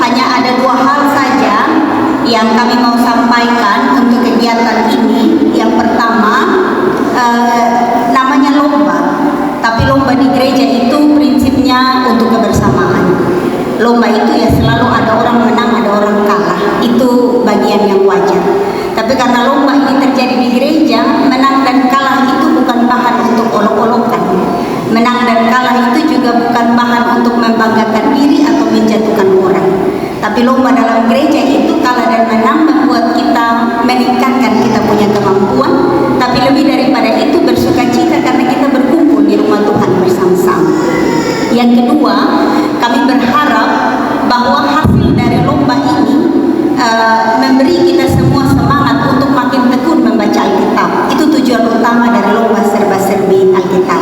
hanya ada dua hal saja yang kami mau sampaikan untuk kegiatan ini. Yang pertama, namanya lomba, tapi lomba di gereja itu prinsipnya untuk kebersamaan. Lomba itu ya selalu ada orang menang, ada orang kalah, itu bagian yang wajar. Tapi karena lomba ini terjadi di gereja, menang dan kalah itu bukan bahan untuk olok-olokan. Menang dan kalah itu juga bukan bahan untuk membanggakan diri atau menjatuhkan orang. Tapi lomba dalam gereja itu kalah dan menang membuat kita meningkatkan kita punya kemampuan. Tapi lebih daripada itu bersuka cita karena kita berkumpul di rumah Tuhan bersama-sama. Yang kedua, kami berharap bahwa hasil dari lomba ini memberi kita semua semangat untuk makin tekun membaca Alkitab. Itu tujuan utama dari lomba serba-serbi Alkitab.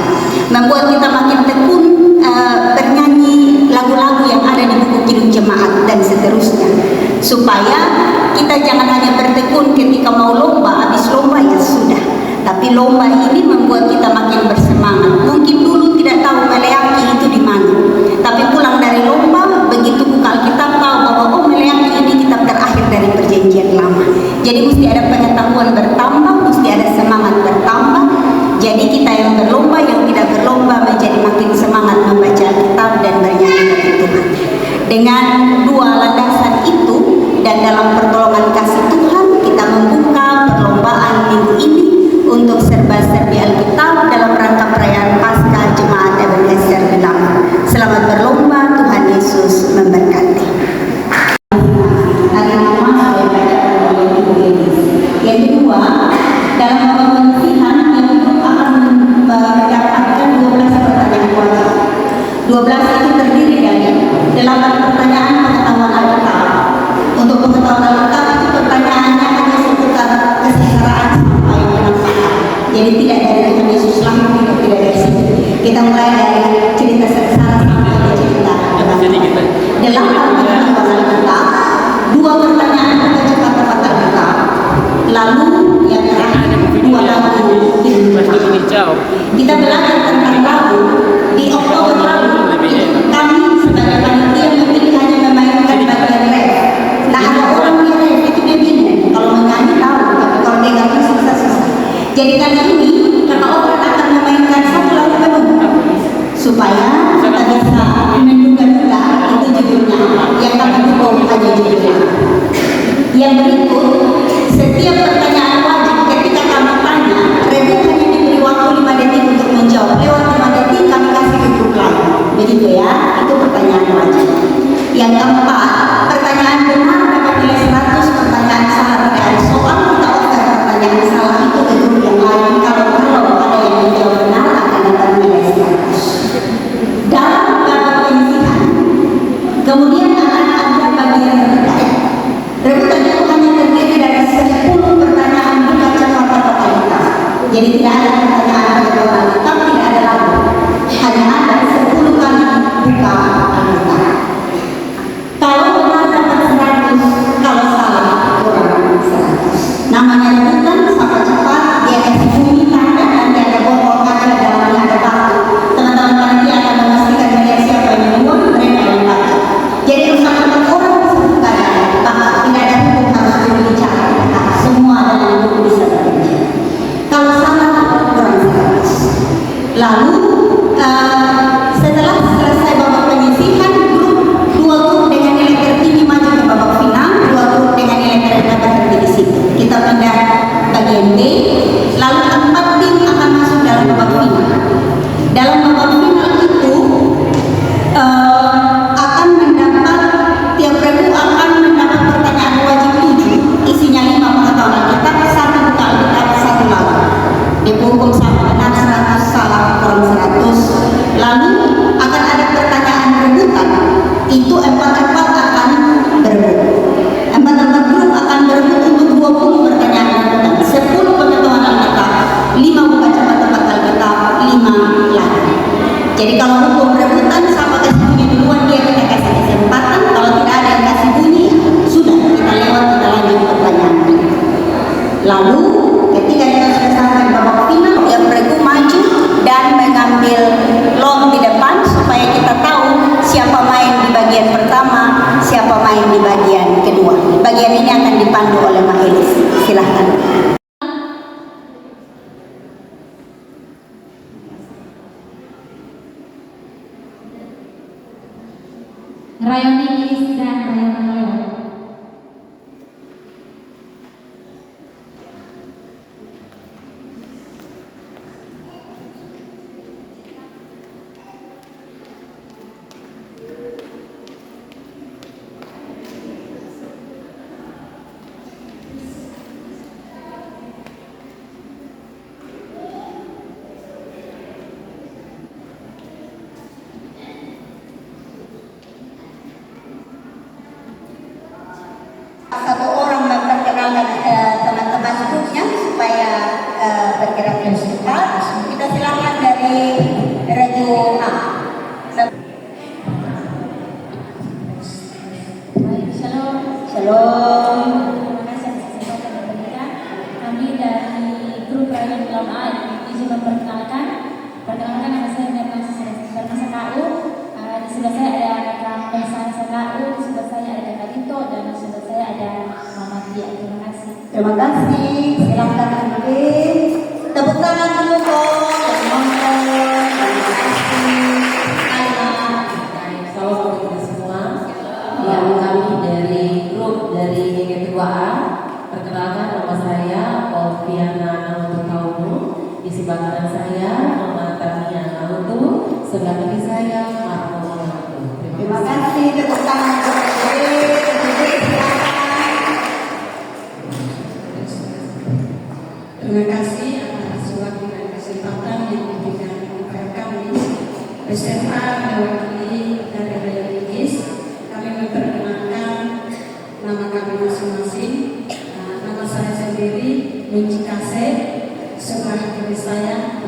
Membuat kita makin tekun bernyanyi lagu-lagu yang ada di buku Kidung Jemaat dan seterusnya. Supaya kita jangan hanya bertekun ketika mau lomba, habis lomba ya sudah. Tapi lomba ini membuat kita makin bersemangat. Mungkin dulu tidak tahu Meleaki itu di mana. Tapi pulang dari lomba, begitu buka Alkitab tahu bahwa oh Meleaki ini kitab terakhir dari Perjanjian Lama. Jadi mesti ada pengetahuan bertambah, mesti ada semangat bertambah. Jadi kita yang berlomba, yang tidak berlomba menjadi makin semangat membaca Alkitab dan bernyanyi bagi Tuhan. Dengan dua landasan itu dan dalam pertolongan kasih Tuhan, kita membuka perlombaan minggu ini untuk serba-serbi Alkitab dalam rangka perayaan Paskah Jemaat Ebenezer Gelam. Selamat berlomba, Tuhan Yesus memberkati. Yang kedua, dalam pemilihan yang akan mendapatkan 12 pertanyaan wajib. 12 itu terdiri dari 8 pertanyaan pengetahuan Alkitab. Untuk pengetahuan Alkitab itu pertanyaannya hanya seputar kesengsaraan sampai penampakan. Jadi tidak dari Tuhan Yesus lahir, tidak dari sini. Kita mulai dari cerita sengsara sampai ke cerita penampakan. 8 pengetahuan Alkitab, 2 pertanyaan membaca kata-kata Alkitab. Lalu yang terakhir 2 lagu hijau. Kita belajar tentang lagu di Oktober lalu. Kami sebagai panitia memilih hanya memainkan bagian ref. Nah ada orang yang ref itu dia bingung. Kalau menyanyi tahu, tapi kalau dia nggak bisa susah. Jadi kali ini kakak Okan akan memainkan satu lagu penuh supaya kita bisa menduga-duga itu judulnya. Yang kami dukung hanya judulnya. Yang berikut, setiap pertanyaan wajib ketika kami tanya, Rebu hanya diberi waktu 5 detik untuk menjawab. Lewat 5 detik kami kasih ke grup lain. Begitu ya, itu pertanyaan wajib. Yang keempat, pertanyaan benar dapat nilai 100, pertanyaan salah tidak ada soal. Kita offer pertanyaan salah itu ke grup yang lain. Kalau ada yang menjawab benar akan dapat nilai 100. Dalam babak penyisihan, kemudian akan ada bagian rebutan. Rebutan itu hanya terdiri dari 10 pertanyaan membaca kata-kata Alkitab. Jadi tidak ada pertanyaan kata-kata Alkitab, tidak ada lagu. Hanya ada 10 kali buka Alkitab. Kalau benar dapat 100, kalau salah kurang 100. Namanya rebutan, sama cepat, dia kasih bumi tanda dan dia ada botol kaca dalamnya ada batu. Teman-teman panitia akan memastikan melihat siapa yang membuat, mereka yang baca. Jadi di bagian kedua. Bagian ini akan dipandu oleh Mahelis. Silahkan. Rayonis dan Rayon. Satu orang memperkenalkan teman-teman grupnya supaya bergerak lebih cepat. Kita silakan dari Regu A. Shalom. Shalom. Terima kasih atas kesempatan yang diberikan. Kami dari grup Rayon Dalam A izin memperkenalkan. Perkenalkan nama saya Mirna Sakaru. Di sebelah saya ada Kak Pesan Sakaru, di sebelah saya ada Kak Dito, dan di sebelah saya ada Mama Tia. Terima kasih. Terima kasih. Silakan nanti. Tepuk tangan dulu kok. Terima kasih. Salam untuk kita semua. Yang kami dari grup dari GG2A. Perkenalkan nama saya Olviana Nautu Kaumu. Di sebelah kanan saya Mama Tania Nautu. Sebelah kiri saya Marco Nautu. Terima kasih. Tepuk tangan untuk Terima kasih atas waktu dan kesempatan yang diberikan kepada kami beserta mewakili dari Rayonis. Kami memperkenalkan nama kami masing-masing. Nama saya sendiri Minci Kase, sebelah kiri saya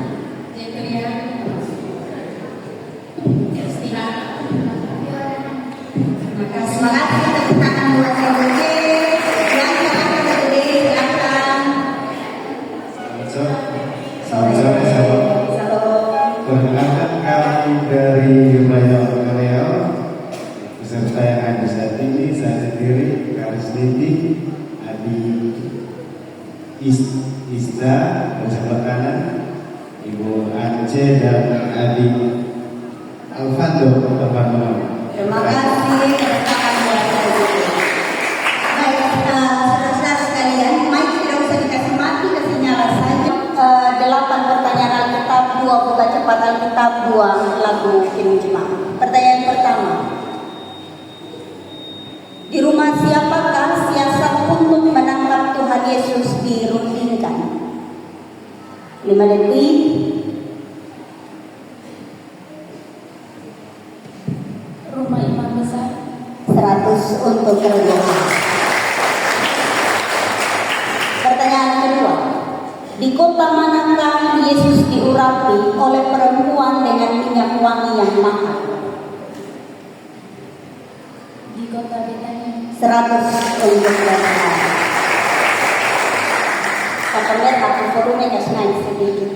Jepria Estina. Terima kasih. Terima kasih. Tepuk tangan buat saya. Selamat sore, perkenalkan kami dari Rayon Korea beserta yang ada saat ini, saya sendiri Karis Niti, Adi Isda bersama kanan, Ibu Ance dan Adi Alfando teman-teman. Terima kasih. Tangan buat saya. Baik, saudara-saudara sekalian, mic tidak usah dikasih mati, kasih nyala saja. 8 pertanyaan Alkitab, 2 buka cepat Alkitab, 2 lagu Kirim Jemaah. Pertanyaan pertama. Di rumah siapakah siasat untuk menangkap Tuhan Yesus dirundingkan? 5 detik. Rumah imam besar. 100 untuk kerjaan. Pertanyaan kedua. Di kota manakah Yesus diurapi oleh perempuan dengan minyak wangi yang mahal? Di kota Betania. 100 untuk kerjaan. Katanya aku forume kasih sedikit.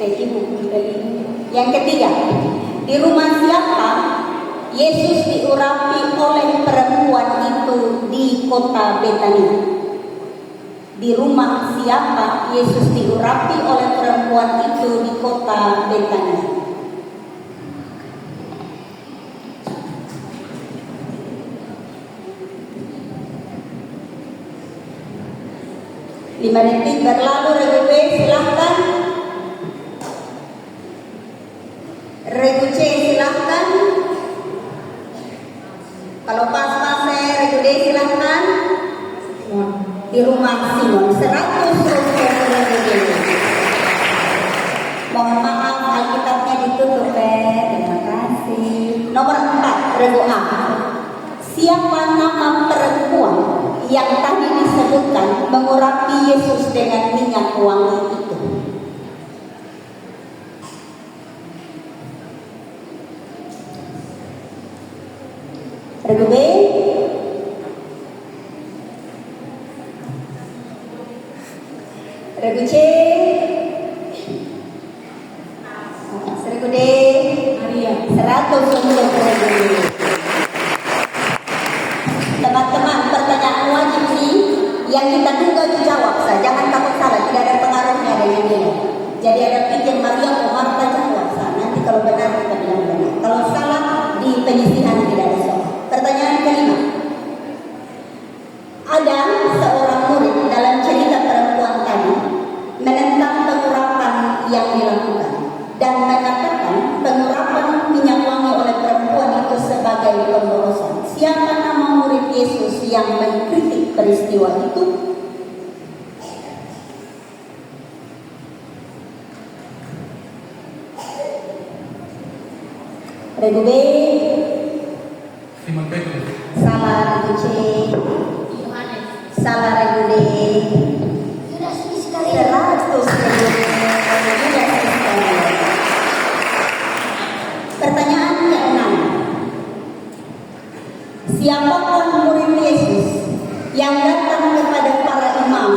Jadi buku beli. Yang ketiga. Di rumah siapa Yesus diurapi oleh perempuan itu di kota Betania? Di rumah siapa Yesus diurapi oleh perempuan itu di kota Betania? Lima detik berlalu. Regu B silahkan. Regu C silahkan. Kalau pas-pas Regu D silahkan. Di rumah Simon. 100 untuk Regu D. Mohon maaf Alkitabnya ditutup. Terima kasih. Nomor 4 Regu A. Siapa nama perempuan yang tadi disebutkan mengurapi Yesus dengan minyak wangi itu? Regu B. Regu C. Regu D. Maria. 100 untuk Regu D. yang kita duga dijawab saja, jangan takut salah, tidak ada pengaruhnya dengan dia. Jadi ada pikir Maria atau Marta jawab salah. Nanti kalau benar kita bilang benar. Kalau salah di penyisihan tidak ada soal. Pertanyaan kelima. Ada seorang murid dalam cerita perempuan tadi menentang pengurapan yang dilakukan dan mengatakan pengurapan minyak wangi oleh perempuan itu sebagai pemborosan. Siapa nama murid Yesus yang mengkritik peristiwa itu? Regu B. Simon Petrus. Salah. Regu C. Yohanes. Salah. Regu D. Yudas Iskariot. 100 Regu D. Yudas Iskariot. Pertanyaan ke-6. Siapakah murid Yesus yang datang kepada para imam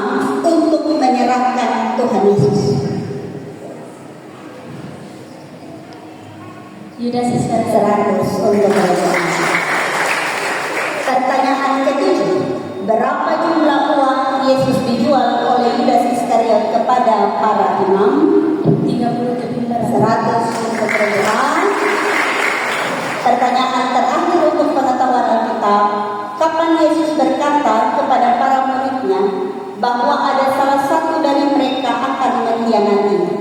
untuk menyerahkan Tuhan Yesus? Yudas Iskariot. 100 untuk mereka. Pertanyaan ke-7. Berapa jumlah uang Yesus dijual oleh Yudas Iskariot kepada para imam? 30 kepimpinan. 100 untuk mereka. Pertanyaan terakhir untuk pengetahuan Alkitab. Kapan Yesus berkata kepada para muridnya bahwa ada salah satu dari mereka akan mengkhianatinya?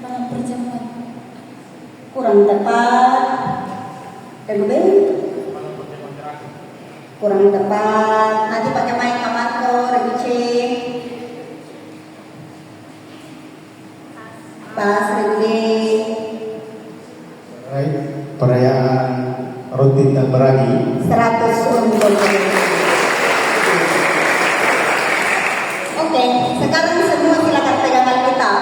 Malam perjamuan. Kurang tepat. Regu kurang tepat. Nanti pakai mic Kamarko. Regu C. Pas. Regu D. Baik, perayaan rutin dan beragi. 100 untuk. Oke, sekarang semua silakan pegang Alkitab.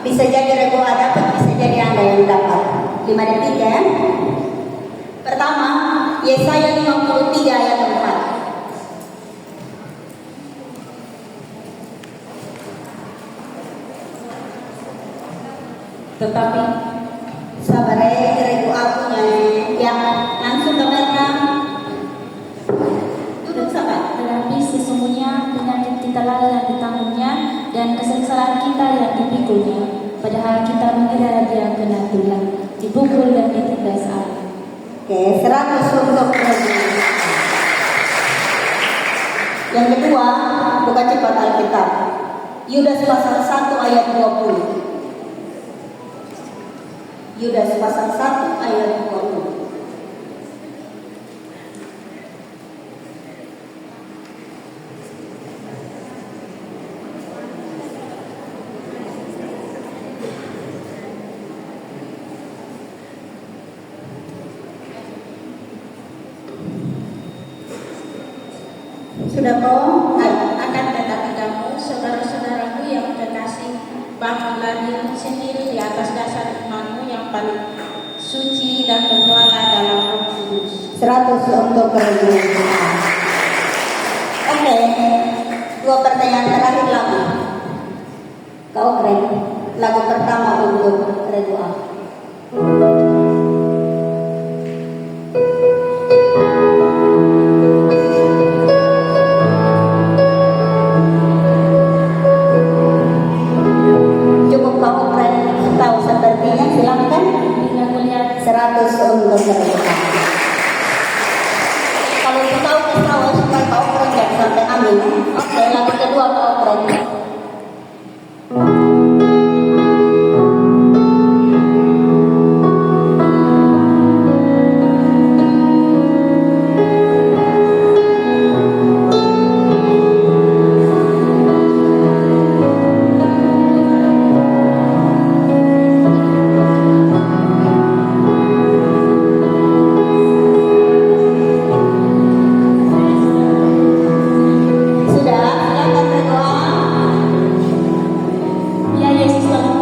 Bisa jadi Regu A dapat, bisa jadi Anda yang dapat. 5 detik ya. Pertama, Yesaya 53 ayat 4. Tetapi Sabar ya, Regu A punya yang langsung kamera. Duduk sabar. Tetapi sesungguhnya penyakit kita lah yang ditanggungnya dan kesalahan kita yang dipikulnya. Padahal kita mengira dia kena tulang, dipukul dan ditindas Allah. Oke, 100 untuk Regu. Yang kedua, buka cepat Alkitab. Yudas pasal 1 ayat 20. Yudas pasal 1 ayat 20. Sudah kok? Akan tetapi kamu, saudara-saudaraku yang kekasih, bangunlah diri sendiri di atas dasar imanmu yang paling suci dan bermuara dalam Roh Kudus. 100 untuk Regu. Oke, 2 pertanyaan terakhir lagi. Kau keren. Lagu pertama untuk Regu A. Cukup kau keren tahu sepertinya, silakan. Bila kulihat 100 untuk Regu A. Kalau tahu supaya kau keren jangan sampai amin. Oke, lagu kedua kau keren. Sudah, silakan berdoa. ya Yesus lalu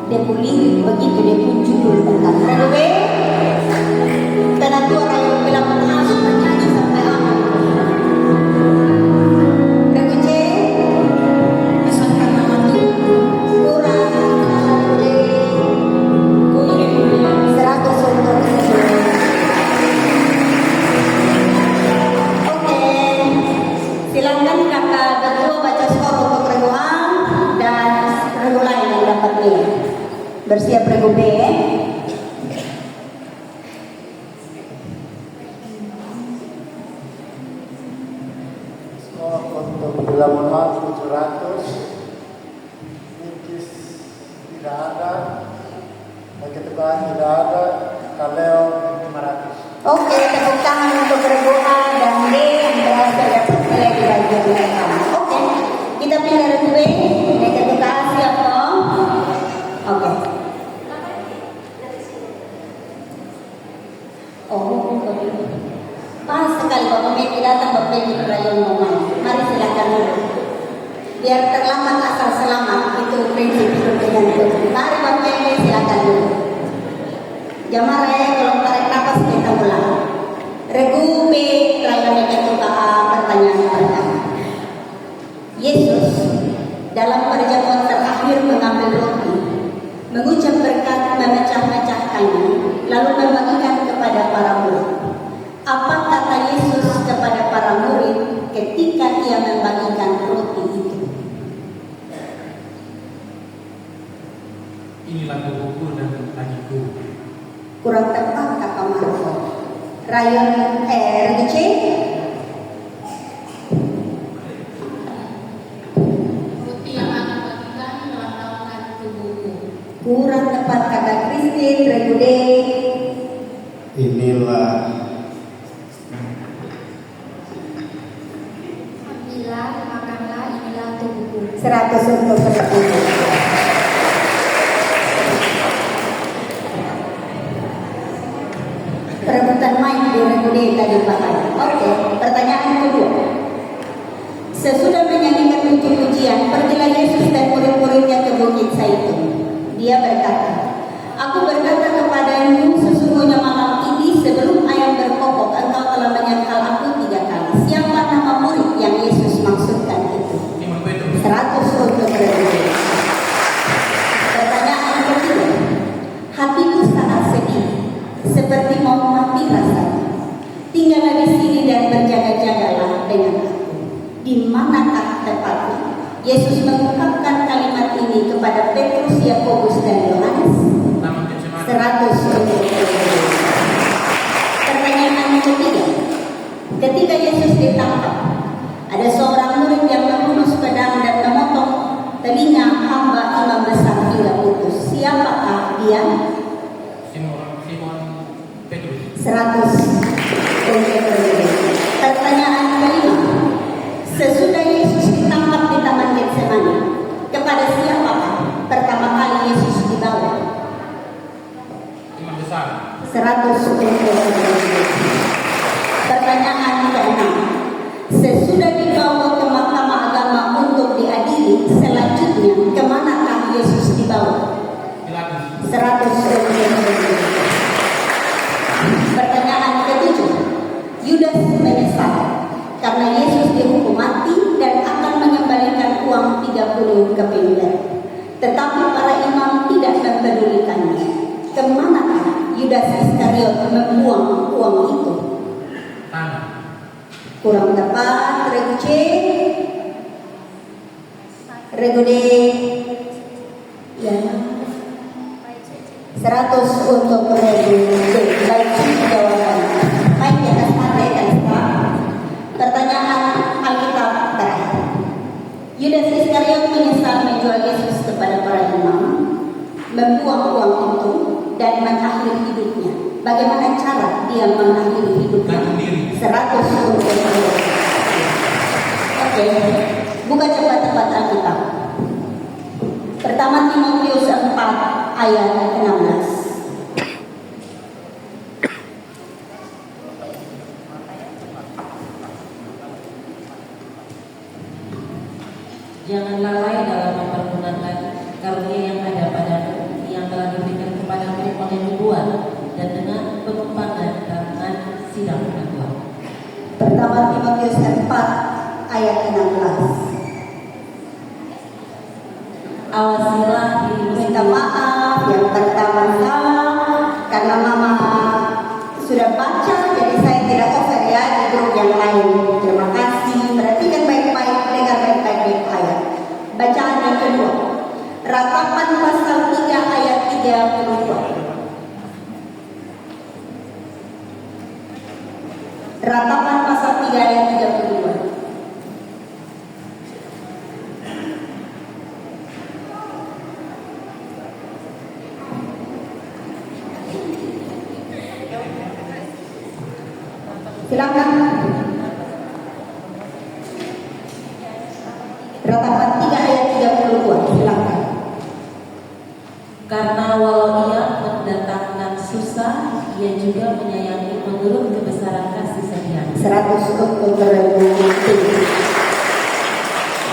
Dia pun lirik begitu, dia pun judul tentang Regu. Karena itu orang yang bilang harus bernyanyi sampai akhir. Regu C. Pesankan nama Tuhan. Kurang. Regu D. 100 Bersiap regu B. Skor untuk Bilamunat 700, Nikis tidak ada, Keteguhan tidak ada, Kaleo 500. Oke, tepuk tangan untuk regu A dan B yang berhasil dapat nilai di bagian mereka. Oke, kita pindah regu B. Ketika A siap toh? Oke. Oh, pas sekali Bapak Medi datang, Bapak Medi Rayon ngomong. Mari silakan dulu. Biar terlambat asal selamat, itu prinsip hidup dengan itu. Mari Bapak Medi silakan dulu. Jamaah raya kalau tarik nafas kita ulang. Regu B Rayon Ketua A pertanyaan pertama. Yesus dalam perjamuan terakhir mengambil roti, mengucap berkat, memecah-mecahkannya, lalu membagikan kepada para murid. Apa kata Yesus kepada para murid ketika ia membagikan roti itu? Inilah tubuhku dan dagingku. Kurang tepat kata Marco. Rayon regu C. Roti yang akan bagikan melambangkan tubuhku. Kurang tepat kata Christine. Regu D. Inilah Ambillah, makanlah, inilah tubuhku. 100 untuk regu D. Perebutan mic di regu D tadi pakai. Oke, pertanyaan kedua. Sesudah menyanyikan puji-pujian, pergilah Yesus dan murid-muridnya ke Bukit Zaitun. Dia berkata, "Aku berkata kepadamu, sesungguhnya malam ini sebelum ayam berkokok, engkau telah menyangkal aku 3 kali." Siapa nama murid yang Yesus maksudkan itu? Simon Petrus. 100 untuk regu D. Pertanyaan kedua. Hatiku sangat sedih, seperti mau mati rasanya. Tinggallah di sini dan berjaga-jagalah dengan aku. Di manakah tepatnya Yesus mengungkapkan kalimat ini kepada Petrus, Yakobus dan Yohanes? Taman Getsemani. 100 untuk regu D. Pertanyaan ketiga. Ketika Yesus ditangkap, ada seorang murid yang menghunus pedang dan memotong telinga hamba imam besar hingga putus. Siapakah dia? Simon Petrus. 100 untuk regu D. Pertanyaan kelima. Sesudah Yesus ditangkap di Taman Getsemani, kepada siapakah pertama kali Yesus dibawa? Imam besar. 100 untuk regu D. Pertanyaan keenam. Sesudah dibawa ke mahkamah agama untuk diadili, selanjutnya kemanakah Yesus dibawa? Pilatus. 100 untuk regu D. Pertanyaan ketujuh. Yudas menyesal karena Yesus dihukum mati dan akan mengembalikan uang 30 kepinggan. Tetapi para imam tidak mempedulikannya. Kemanakah Yudas Iskariot membuang uang itu? Tanah. Kurang tepat. Regu C. Regu D. Ya. 100 untuk regu D. Baik, jawaban. Baik, di atas partai Kalista. Pertanyaan Alkitab terakhir. Yudas Iskariot menyesal menjual Yesus kepada para imam, membuang uang itu dan mengakhiri hidupnya. Bagaimana cara dia mengakhiri hidupnya? Gantung diri. 100 untuk regu D. Oke, buka cepat-cepat Alkitab. Pertama Timotius 4 ayat 16. Jangan lalai dalam mempergunakan karunia yang ada padamu, yang telah diberikan kepadamu oleh nubuat dan dengan penumpangan tangan sidang kedua. Pertama Timotius 4 ayat 16. Awasilah dirimu Minta maaf yang pertama salah karena mama sudah baca, jadi saya tidak over ya di grup yang lain. Terima kasih. Perhatikan baik-baik, dengar baik-baik ayat. Bacaan yang kedua. Ratapan pasal 3 ayat 3 32. Ratapan pasal 3 ayat 32. Silakan. Ratapan 3 ayat 32. Silakan. Karena walau ia mendatangkan susah, ia juga menyayangi menurut kebesaran kasih setia. 100 untuk berbukti.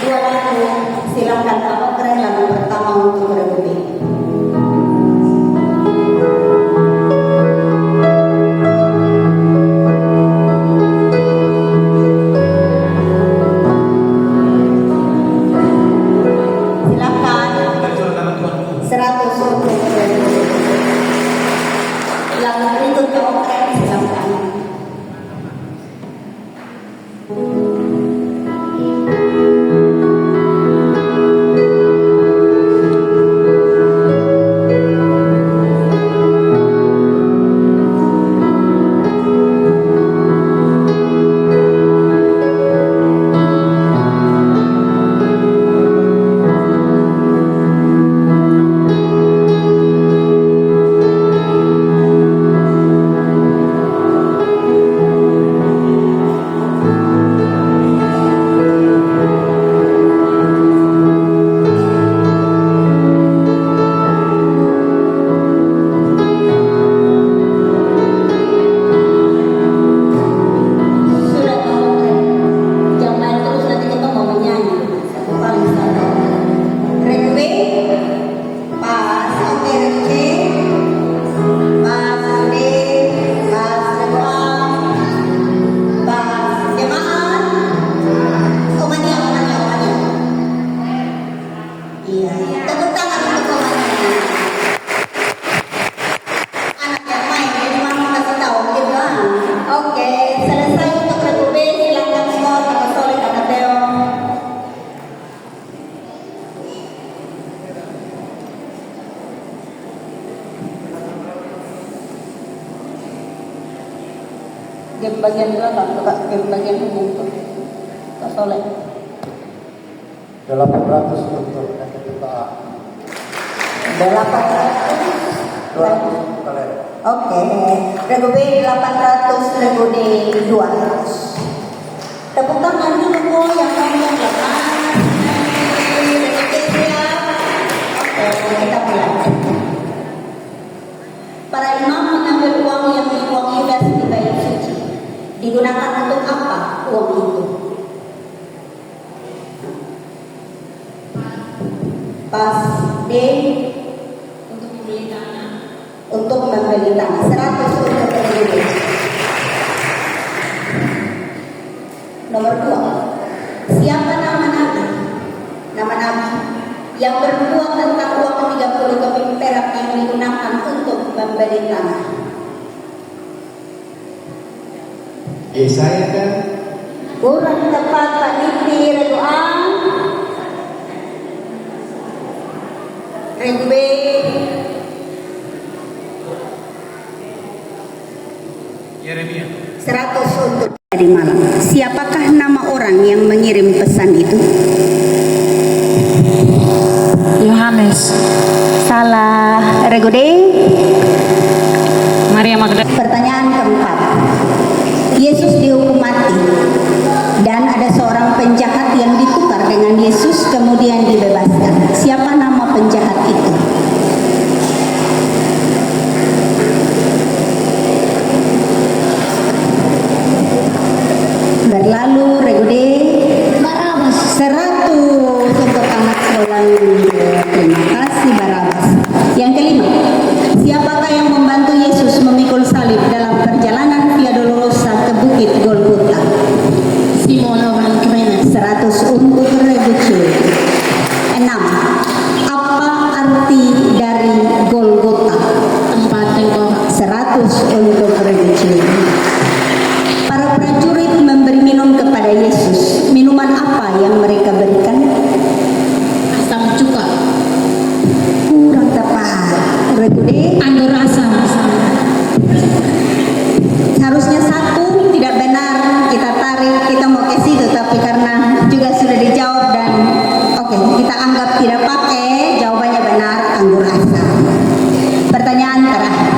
2 lagu. Silakan apa keren lagu pertama untuk berbukti. Game bagian belakang, game bagian umum tuh. Kak Soleh. 800 untuk KTPA. 800. 200 kalian. Oke. Regu B 800, regu D 200. Tepuk tangan dulu yang kamu yang belakang. Regu D siap. Oke, kita mulai. Para imam mengambil uang yang uang Yudas di bait suci. Digunakan untuk apa uang itu? Pas D Untuk membeli tanah. untuk membeli tanah. 100 untuk penduduk. Nomor 2. Siapa nama nabi? Nama nabi yang berbuat tentang uang 30 keping perak yang digunakan untuk membeli tanah. Yesaya kan? Kurang tepat Pak Niti, regu A. Regu B. Yeremia. 100 untuk dari malam. Siapakah nama orang yang mengirim pesan itu? Yohanes. Salah. Regu D. Maria Magdalena. Pertanyaan keempat. Yesus dihukum mati dan ada seorang penjahat yang ditukar dengan Yesus kemudian dibebaskan. Siapa nama penjahat itu? Berlalu regu D. Barabas. 100 untuk anak sekolah. Terima kasih Barabas. Yang kelima. Siapakah yang membantu Yesus memikul salib dalam perjalanan Via Dolorosa ke Bukit Golgota? Simon orang Kirene. 100 untuk regu C. anggur asam. Pertanyaan terakhir.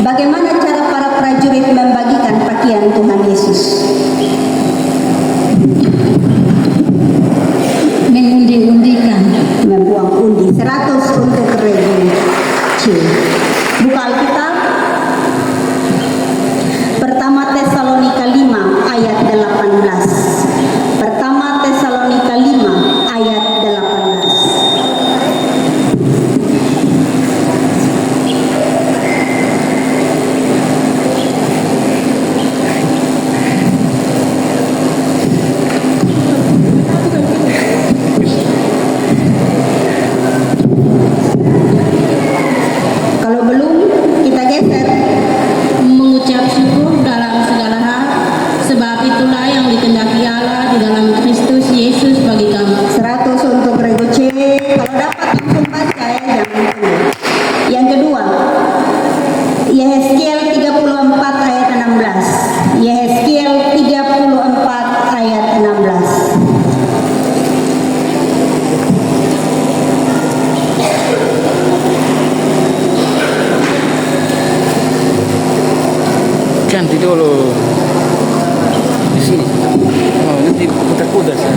Bagaimana cara para prajurit membagikan pakaian Tuhan Yesus? Mengundi-undikan. Membuang undi. 100 untuk Regu C. Buka Alkitab. Pertama Tesalonika 5 ayat 18. Pertama Tesalonika 5 ayat 18. Kalau belum, kita geser. Mengucap syukur dalam segala hal, sebab itulah yang dikehendaki Allah di dalam Kristus Yesus bagi kami. 100 untuk Regu C. Kalau dapat langsung baca ya, jangan tunggu. Yang kedua, Yehezkiel 34 ayat 16. Yehezkiel 34 ayat 16. Ganti dulu di sini. Oh, nanti putar kuda saya.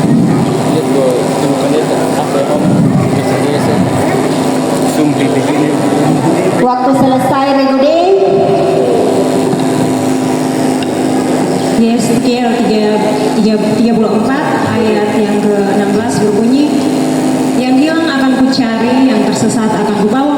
Lihat gua temukan dia apa yang om biasa sumpi begini. Waktu selesai Regu D. Yehezkiel 34 ayat yang ke-16 berbunyi, yang hilang akan kucari, yang tersesat akan kubawa